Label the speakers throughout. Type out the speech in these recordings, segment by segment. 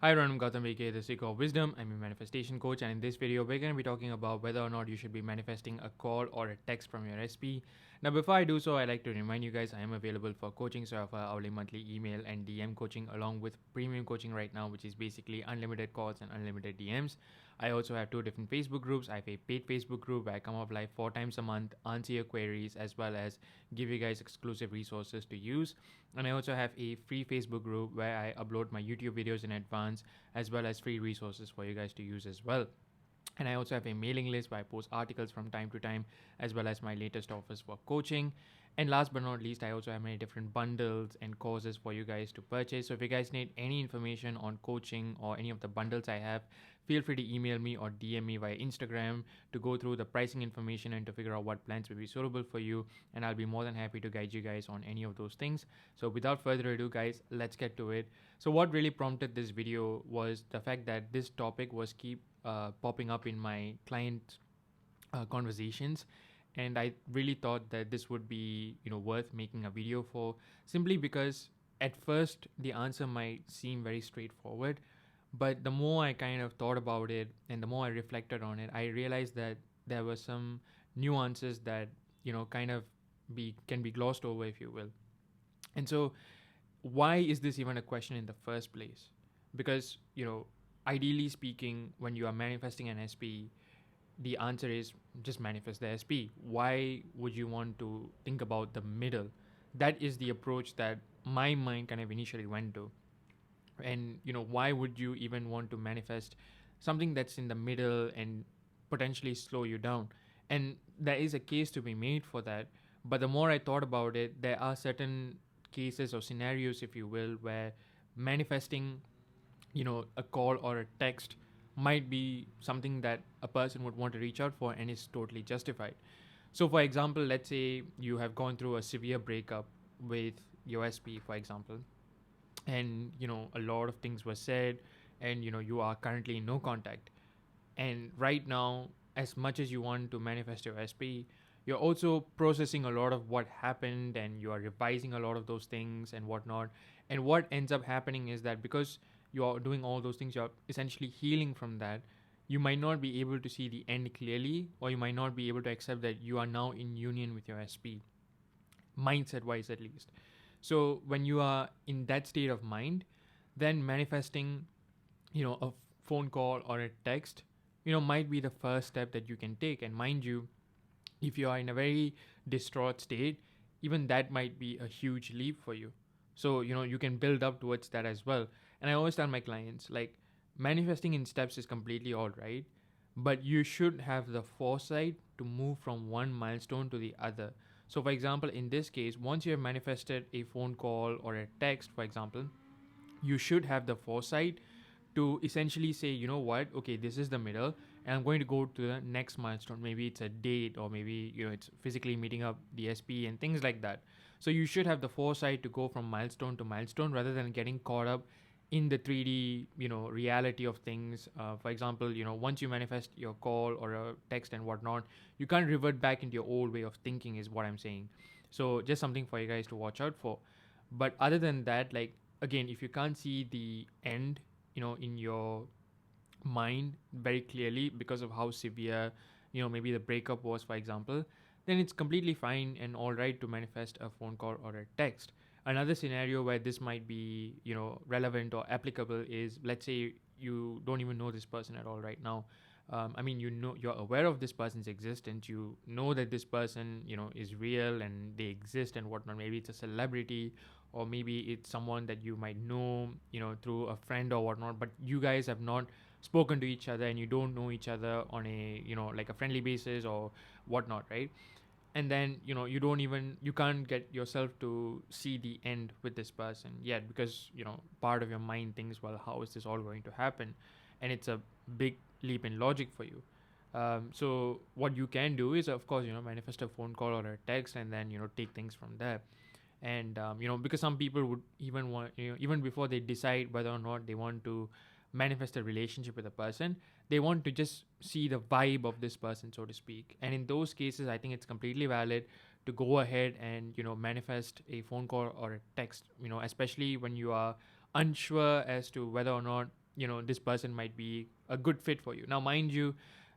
Speaker 1: Hi everyone, I'm Gautam aka The Seeker of Wisdom. I'm a manifestation coach, and in this video, we're going to be talking about whether or not you should be manifesting a call or a text from your SP. Now, before I do so, I'd like to remind you guys I am available for coaching, so I offer hourly, monthly, email, and DM coaching along with premium coaching right now, which is basically unlimited calls and unlimited DMs. I also have two different Facebook groups. I have a paid Facebook group where I come up live 4 times a month, answer your queries, as well as give you guys exclusive resources to use. And I also have a free Facebook group where I upload my YouTube videos in advance, as well as free resources for you guys to use as well. And I also have a mailing list where I post articles from time to time, as well as my latest offers for coaching. And last but not least, I also have many different bundles and courses for you guys to purchase. So if you guys need any information on coaching or any of the bundles I have, feel free to email me or DM me via Instagram to go through the pricing information and to figure out what plans will be suitable for you. And I'll be more than happy to guide you guys on any of those things. So without further ado, guys, let's get to it. So what really prompted this video was the fact that this topic was keep popping up in my client conversations, and I really thought that this would be worth making a video for, simply because at first the answer might seem very straightforward, but the more I kind of thought about it and the more I reflected on it, I realized that there were some nuances that kind of be can be glossed over, if you will. And so why is this even a question in the first place? Because ideally speaking, when you are manifesting an SP, the answer is just manifest the SP. Why would you want to think about the middle? That is the approach that my mind kind of initially went to. And why would you even want to manifest something that's in the middle and potentially slow you down? And there is a case to be made for that. But the more I thought about it, there are certain cases or scenarios, if you will, where manifesting a call or a text might be something that a person would want to reach out for and is totally justified. So for example, let's say you have gone through a severe breakup with your SP, for example, and a lot of things were said, and you are currently in no contact. And right now, as much as you want to manifest your SP, you're also processing a lot of what happened, and you are revising a lot of those things and whatnot. And what ends up happening is that because you're doing all those things, you're essentially healing from that. You might not be able to see the end clearly, or you might not be able to accept that you are now in union with your SP, mindset wise at least. So when you are in that state of mind, then manifesting a phone call or a text might be the first step that you can take. And mind you, if you are in a very distraught state, even that might be a huge leap for you. So you can build up towards that as well. And I always tell my clients, like, manifesting in steps is completely all right, but you should have the foresight to move from one milestone to the other. So for example, in this case, once you have manifested a phone call or a text, for example, you should have the foresight to essentially say, you know what, okay, this is the middle, and I'm going to go to the next milestone. Maybe it's a date, or maybe it's physically meeting up the SP and things like that. So you should have the foresight to go from milestone to milestone rather than getting caught up in the 3D reality of things. For example, once you manifest your call or a text and whatnot, you can't revert back into your old way of thinking, is what I'm saying. So just something for you guys to watch out for. But other than that, like, again, if you can't see the end in your mind very clearly because of how severe maybe the breakup was, for example, then it's completely fine and all right to manifest a phone call or a text. Another scenario where this might be relevant or applicable is, let's say you don't even know this person at all right now. I mean, you're aware of this person's existence. You know that this person is real and they exist and whatnot. Maybe it's a celebrity, or maybe it's someone that you might know through a friend or whatnot, but you guys have not spoken to each other and you don't know each other on a like a friendly basis or whatnot, right? And then you can't get yourself to see the end with this person yet, because part of your mind thinks, well, how is this all going to happen? And it's a big leap in logic for you. So what you can do is, of course, manifest a phone call or a text, and then take things from there. And because some people would even want, even before they decide whether or not they want to manifest a relationship with a person, they want to just see the vibe of this person, so to speak. And in those cases, I think it's completely valid to go ahead and manifest a phone call or a text, especially when you are unsure as to whether or not this person might be a good fit for you. Now, mind you,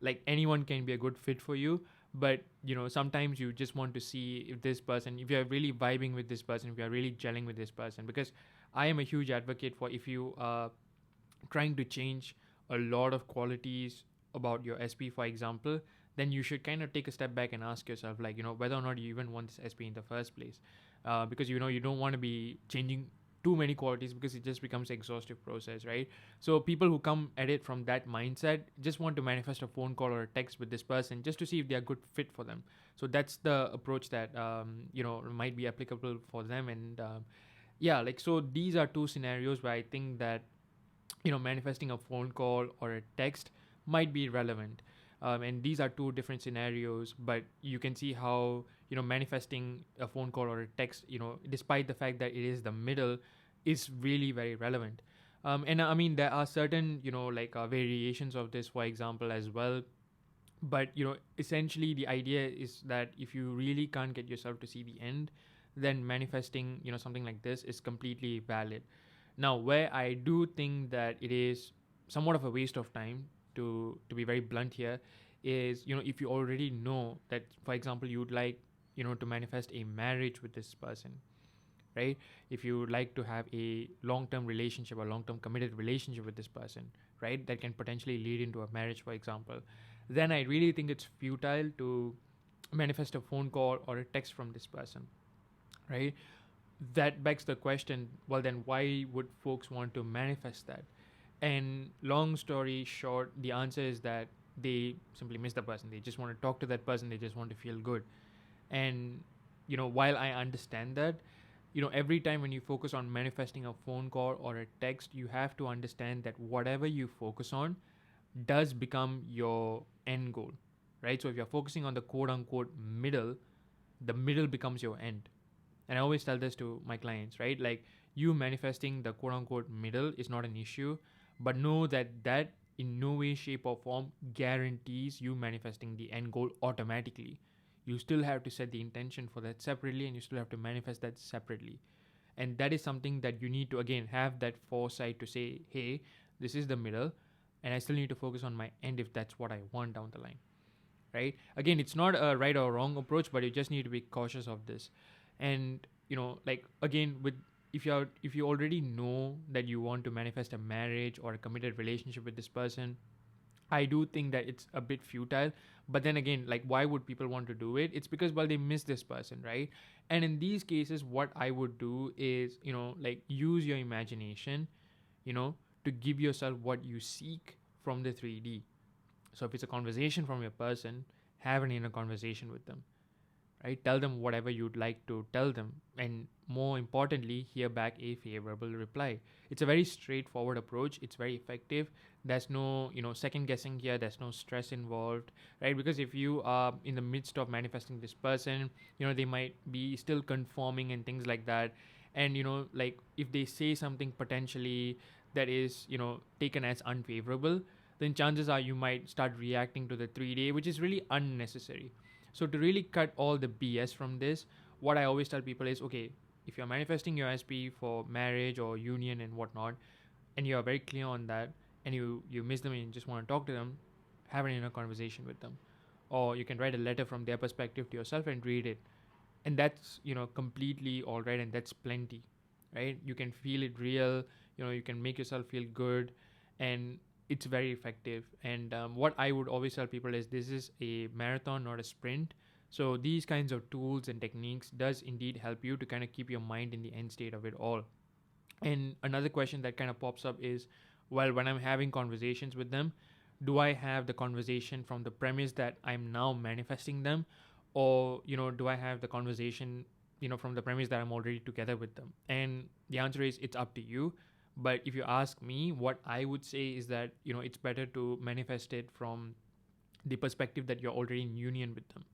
Speaker 1: like anyone can be a good fit for you, but sometimes you just want to see if this person, if you're really vibing with this person, if you're really gelling with this person. Because I am a huge advocate for, if you are trying to change a lot of qualities about your SP, for example, then you should kind of take a step back and ask yourself, like, whether or not you even want this SP in the first place. Because you don't want to be changing too many qualities, because it just becomes an exhaustive process, right? So people who come at it from that mindset just want to manifest a phone call or a text with this person just to see if they are good fit for them. So that's the approach that might be applicable for them. And yeah, like, so these are two scenarios where I think that manifesting a phone call or a text might be relevant. And these are two different scenarios, but you can see how manifesting a phone call or a text, despite the fact that it is the middle, is really very relevant. And I mean, there are certain variations of this, for example, as well. But essentially the idea is that if you really can't get yourself to see the end, then manifesting something like this is completely valid. Now, where I do think that it is somewhat of a waste of time, to be very blunt here, is if you already know that, for example, you'd like to manifest a marriage with this person, right? If you would like to have a long-term relationship, or long-term committed relationship with this person, right, that can potentially lead into a marriage, for example, then I really think it's futile to manifest a phone call or a text from this person, right? That begs the question, well, then why would folks want to manifest that? And long story short, the answer is that they simply miss the person. They just want to talk to that person. They just want to feel good. And while I understand that, every time when you focus on manifesting a phone call or a text, you have to understand that whatever you focus on does become your end goal, right? So if you're focusing on the quote unquote middle, the middle becomes your end. And I always tell this to my clients, right? Like, you manifesting the quote unquote middle is not an issue, but know that that in no way, shape, or form guarantees you manifesting the end goal automatically. You still have to set the intention for that separately, and you still have to manifest that separately. And that is something that you need to, again, have that foresight to say, hey, this is the middle, and I still need to focus on my end if that's what I want down the line, right? Again, it's not a right or wrong approach, but you just need to be cautious of this. And like, again, with, if you already know that you want to manifest a marriage or a committed relationship with this person, I do think that it's a bit futile. But then again, like, why would people want to do it? It's because, well, they miss this person, right? And in these cases, what I would do is like, use your imagination, to give yourself what you seek from the 3D. So if it's a conversation from your person, have an inner conversation with them, right? Tell them whatever you'd like to tell them, and more importantly, hear back a favorable reply. It's a very straightforward approach. It's very effective. There's no second guessing here. There's no stress involved, right? Because if you are in the midst of manifesting this person, they might be still conforming and things like that. And like, if they say something potentially that is taken as unfavorable, then chances are you might start reacting to the 3D, which is really unnecessary. So to really cut all the BS from this, what I always tell people is, okay, if you're manifesting your SP for marriage or union and whatnot, and you are very clear on that, and you miss them and you just want to talk to them, have an inner conversation with them. Or you can write a letter from their perspective to yourself and read it. And that's, completely all right, and that's plenty, right? You can feel it real, you can make yourself feel good, and it's very effective. And what I would always tell people is, this is a marathon, not a sprint. So these kinds of tools and techniques does indeed help you to kind of keep your mind in the end state of it all. And another question that kind of pops up is, well, when I'm having conversations with them, do I have the conversation from the premise that I'm now manifesting them, or do I have the conversation from the premise that I'm already together with them? And the answer is, it's up to you. But if you ask me, what I would say is that it's better to manifest it from the perspective that you're already in union with them,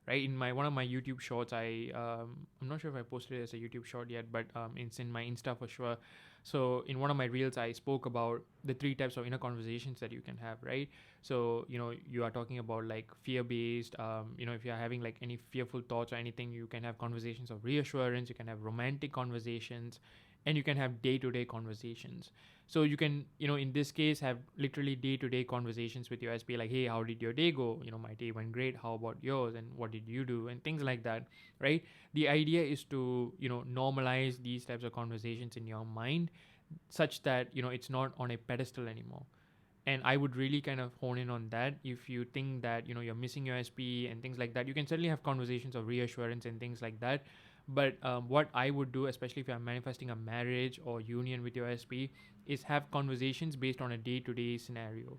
Speaker 1: right? In my one of my YouTube shorts, I'm not sure if I posted it as a YouTube short yet, but it's in my Insta for sure. So in one of my reels, I spoke about the 3 types of inner conversations that you can have, right? So you are talking about like fear-based. If you're having like any fearful thoughts or anything, you can have conversations of reassurance. You can have romantic conversations, and you can have day-to-day conversations. So you can, in this case, have literally day-to-day conversations with your SP, like, hey, how did your day go? My day went great. How about yours? And what did you do? And things like that, right? The idea is to, normalize these types of conversations in your mind, such that, it's not on a pedestal anymore. And I would really kind of hone in on that. If you think that, you're missing your SP and things like that, you can certainly have conversations of reassurance and things like that. But what I would do, especially if you're manifesting a marriage or union with your SP, is have conversations based on a day-to-day scenario,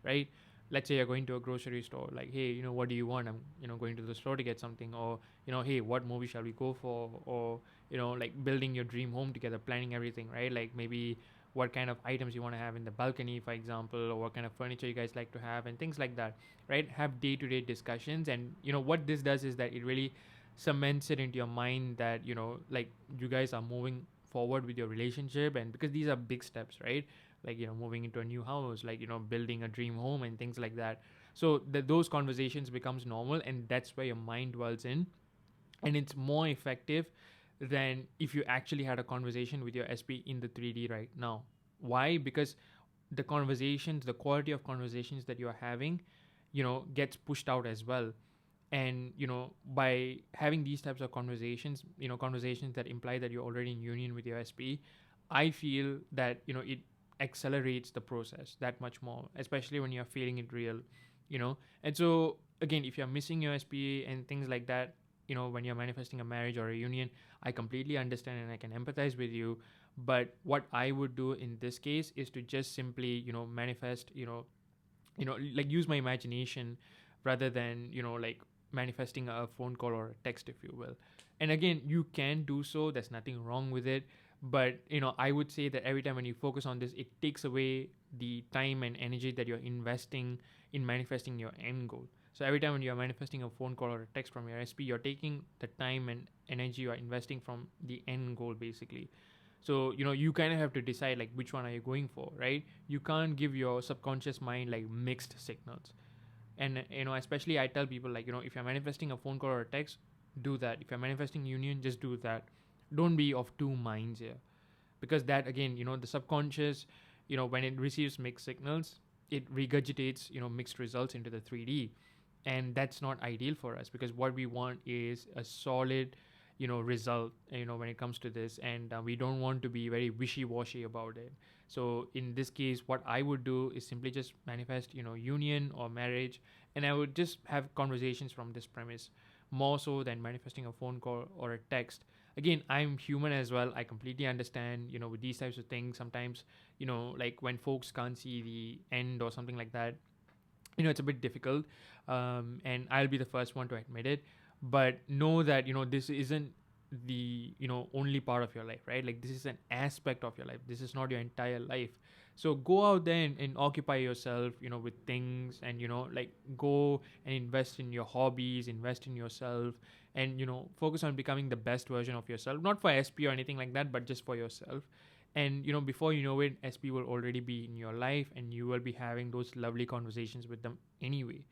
Speaker 1: right? Let's say you're going to a grocery store, like, hey, what do you want? I'm, going to the store to get something. Or, hey, what movie shall we go for? Or, like building your dream home together, planning everything, right? Like maybe what kind of items you want to have in the balcony, for example, or what kind of furniture you guys like to have, and things like that, right? Have day-to-day discussions. And what this does is that it really cements it into your mind that, like, you guys are moving forward with your relationship. And because these are big steps, right? Like, moving into a new house, like, building a dream home and things like that. So those conversations becomes normal, and that's where your mind dwells in. And it's more effective than if you actually had a conversation with your SP in the 3D right now. Why? Because the conversations, the quality of conversations that you're having, gets pushed out as well. And by having these types of conversations, conversations that imply that you're already in union with your SP, I feel that it accelerates the process that much more, especially when you're feeling it real. And so again, if you're missing your SP and things like that, when you're manifesting a marriage or a union, I completely understand and I can empathize with you. But what I would do in this case is to just simply manifest, like, use my imagination rather than like manifesting a phone call or a text, if you will. And again, you can do so, there's nothing wrong with it. But I would say that every time when you focus on this, it takes away the time and energy that you're investing in manifesting your end goal. So every time when you're manifesting a phone call or a text from your SP, you're taking the time and energy you're investing from the end goal, basically. So you kind of have to decide, like, which one are you going for, right? You can't give your subconscious mind like mixed signals. And especially I tell people, like, if you're manifesting a phone call or a text, do that. If you're manifesting union, just do that. Don't be of two minds here. Because that, again, the subconscious, when it receives mixed signals, it regurgitates mixed results into the 3D. And that's not ideal for us, because what we want is a solid result, when it comes to this. And we don't want to be very wishy-washy about it. So in this case, what I would do is simply just manifest union or marriage, and I would just have conversations from this premise, more so than manifesting a phone call or a text. Again, I'm human as well. I completely understand, with these types of things, sometimes, like when folks can't see the end or something like that, it's a bit difficult. And I'll be the first one to admit it. But know that this isn't the only part of your life, right? Like, this is an aspect of your life, this is not your entire life. So go out there and occupy yourself with things, and like, go and invest in your hobbies, invest in yourself, and focus on becoming the best version of yourself, not for SP or anything like that, but just for yourself. And before you know it, SP will already be in your life, and you will be having those lovely conversations with them anyway.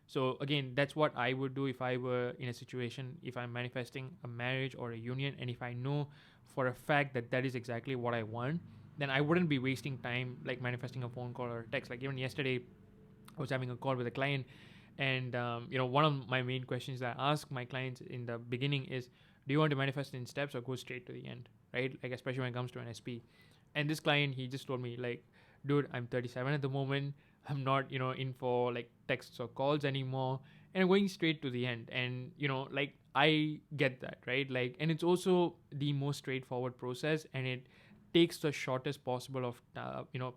Speaker 1: So again, that's what I would do if I were in a situation, if I'm manifesting a marriage or a union, and if I know for a fact that that is exactly what I want, then I wouldn't be wasting time like manifesting a phone call or a text. Like, even yesterday, I was having a call with a client, and one of my main questions that I ask my clients in the beginning is, do you want to manifest in steps or go straight to the end, right? Like, especially when it comes to an SP. And this client, he just told me, like, dude, I'm 37 at the moment, I'm not in for like texts or calls anymore, and I'm going straight to the end. And like, I get that, right? Like, and it's also the most straightforward process, and it takes the shortest possible of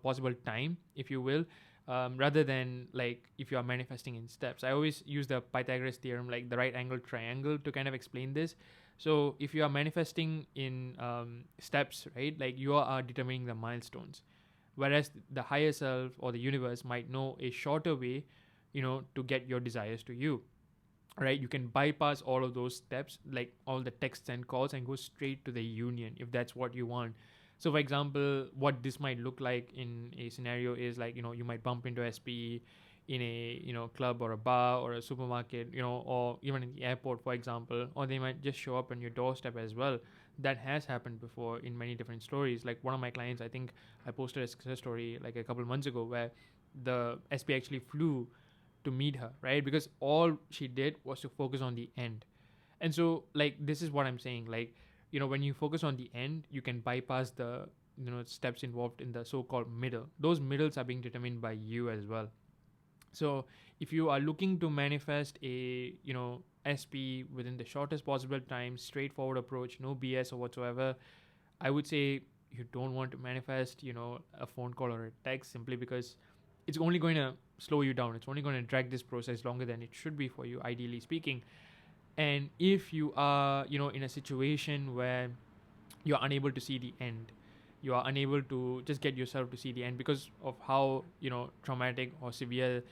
Speaker 1: possible time, if you will. Rather than, like, if you are manifesting in steps, I always use the Pythagoras theorem, like the right angle triangle, to kind of explain this. So if you are manifesting in steps, right, like, you are determining the milestones, whereas the higher self or the universe might know a shorter way to get your desires to you, right? You can bypass all of those steps, like all the texts and calls, and go straight to the union if that's what you want. So for example, what this might look like in a scenario is, like, you might bump into SP in a club or a bar or a supermarket, or even in the airport, for example, or they might just show up on your doorstep as well. that has happened before in many different stories. Like one of my clients, I think I posted a success story like a couple months ago where the SP actually flew to meet her, right? Because all she did was to focus on the end. And so, like, this is what I'm saying. Like, when you focus on the end, you can bypass the steps involved in the so-called middle. Those middles are being determined by you as well. So if you are looking to manifest a SP within the shortest possible time, straightforward approach, no BS or whatsoever, I would say you don't want to manifest a phone call or a text, simply because it's only going to slow you down. It's only going to drag this process longer than it should be for you, ideally speaking. And if you are in a situation where you're unable to see the end, you are unable to just get yourself to see the end because of how traumatic or severe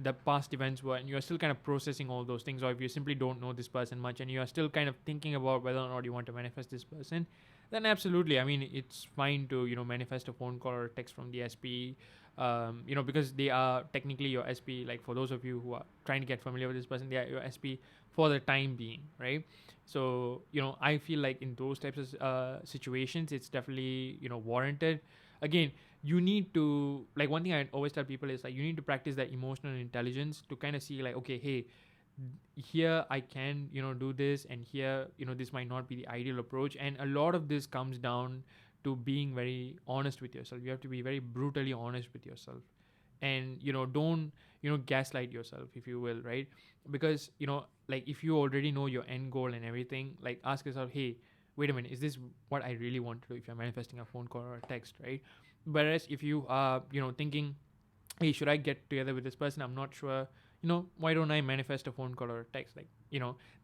Speaker 1: the past events were, and you're still kind of processing all those things, or if you simply don't know this person much and you are still kind of thinking about whether or not you want to manifest this person, then absolutely, I mean, it's fine to manifest a phone call or a text from the SP, because they are technically your SP. Like, for those of you who are trying to get familiar with this person, they are your SP for the time being, right? So I feel like in those types of situations, it's definitely warranted. Again, you need to, like, one thing I always tell people is, like, you need to practice that emotional intelligence to kind of see, like, okay, hey, here I can do this, and here this might not be the ideal approach. And a lot of this comes down to being very honest with yourself. You have to be very brutally honest with yourself, and don't gaslight yourself, if you will, right? Because like, if you already know your end goal and everything, like, ask yourself, hey, wait a minute, is this what I really want to do? If you're manifesting a phone call or a text, right? Whereas if you are thinking, hey, should I get together with this person, I'm not sure, why don't I manifest a phone call or a text? Like,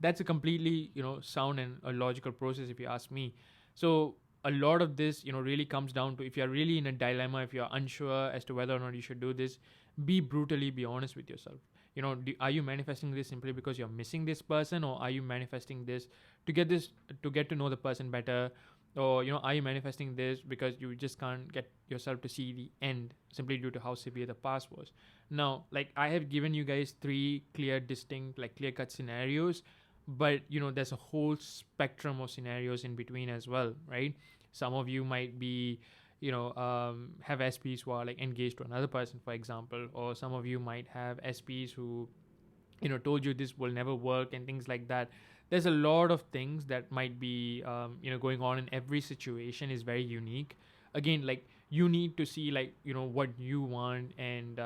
Speaker 1: that's a completely sound and a logical process, if you ask me. So a lot of this really comes down to, if you're really in a dilemma, if you're unsure as to whether or not you should do this, be honest with yourself. Are you manifesting this simply because you're missing this person, or are you manifesting this to get to know the person better? Or are you manifesting this because you just can't get yourself to see the end, simply due to how severe the past was? Now, like, I have given you guys three clear, distinct, like, clear cut scenarios, but there's a whole spectrum of scenarios in between as well, right? Some of you might be have SPs who are, like, engaged to another person, for example, or some of you might have SPs who told you this will never work and things like that. There's a lot of things that might be going on, and every situation is very unique. Again, like, you need to see, like, what you want, and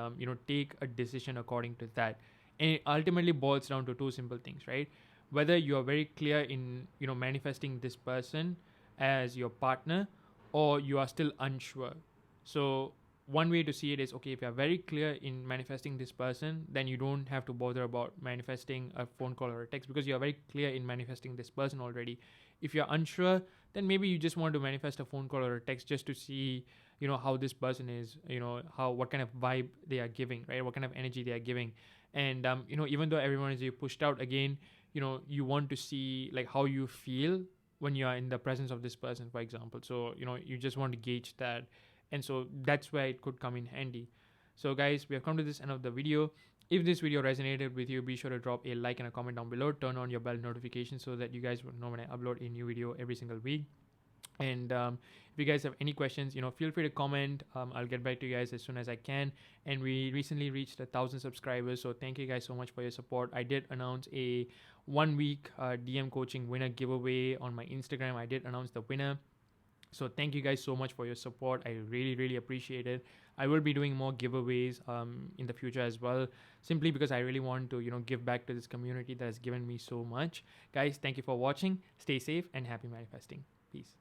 Speaker 1: take a decision according to that. And it ultimately boils down to two simple things, right? Whether you are very clear in manifesting this person as your partner, or you are still unsure. So one way to see it is, okay, if you're very clear in manifesting this person, then you don't have to bother about manifesting a phone call or a text, because you're very clear in manifesting this person already. If you're unsure, then maybe you just want to manifest a phone call or a text just to see how this person is, what kind of vibe they are giving, right? What kind of energy they are giving. And even though everyone is pushed out, again, you want to see, like, how you feel when you are in the presence of this person, for example. So you just want to gauge that, and so that's where it could come in handy. So guys, we have come to this end of the video. If this video resonated with you, be sure to drop a like and a comment down below. Turn on your bell notification so that you guys will know when I upload a new video every single week. And if you guys have any questions, feel free to comment. I'll get back to you guys as soon as I can. And we recently reached 1,000 subscribers, so thank you guys so much for your support. I did announce a 1 week DM coaching winner giveaway on my Instagram. I did announce the winner. So thank you guys so much for your support. I really, really appreciate it. I will be doing more giveaways in the future as well, simply because I really want to give back to this community that has given me so much. Guys, thank you for watching. Stay safe and happy manifesting. Peace.